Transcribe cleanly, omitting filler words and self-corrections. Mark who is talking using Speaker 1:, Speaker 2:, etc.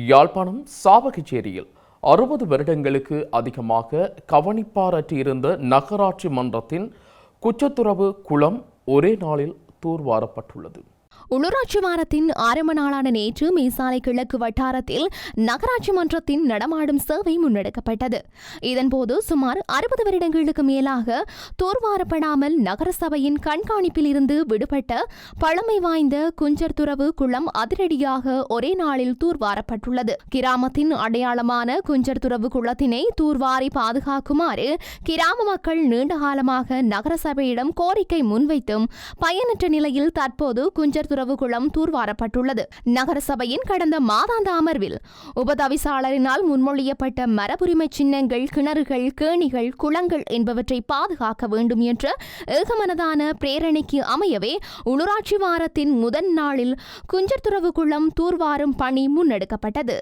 Speaker 1: யாழ்ப்பாணம் சாவகச்சேரியில் 60 வருடங்களுக்கு அதிகமாக கவனிப்பாரற்றிருந்த நகராட்சி மன்றத்தின் குச்சத்துறவு குளம் ஒரே நாளில் தூர்வாரப்பட்டுள்ளது.
Speaker 2: உள்ளூராட்சி வாரத்தின் ஆரம்ப நாளான நேற்று மேசாலை கிழக்கு வட்டாரத்தில் நகராட்சி மன்றத்தின் நடமாடும் சேவை முன்னெடுக்கப்பட்டது. இதன்போது சுமார் 60 வருடங்களுக்கு மேலாக தூர்வாரப்படாமல் நகரசபையின் கண்காணிப்பில் இருந்து விடுபட்ட பழமை வாய்ந்த குஞ்சர்துறவு குளம் அதிரடியாக ஒரே நாளில் தூர்வாரப்பட்டுள்ளது. கிராமத்தின் அடையாளமான குஞ்சர்துறவு குளத்தினை தூர்வாரி பாதுகாக்குமாறு கிராம மக்கள் நீண்டகாலமாக நகரசபையிடம் கோரிக்கை முன்வைத்தும் பயனற்ற நிலையில் தற்போது குஞ்சர் குளம் தூர்வாரப்பட்டுள்ளது. நகரசபையின் கடந்த மாதாந்த அமர்வில் உபதவிசாளரினால் முன்மொழியப்பட்ட மரபுரிமை சின்னங்கள், கிணறுகள், கேணிகள், குளங்கள் என்பவற்றை பாதுகாக்க வேண்டும் என்ற ஏகமனதான பிரேரணைக்கு அமையவே உள்ளூராட்சி வாரத்தின் முதல் நாளில் குஞ்சர்துறவு குளம் தூர்வாரும் பணி முன்னெடுக்கப்பட்டது.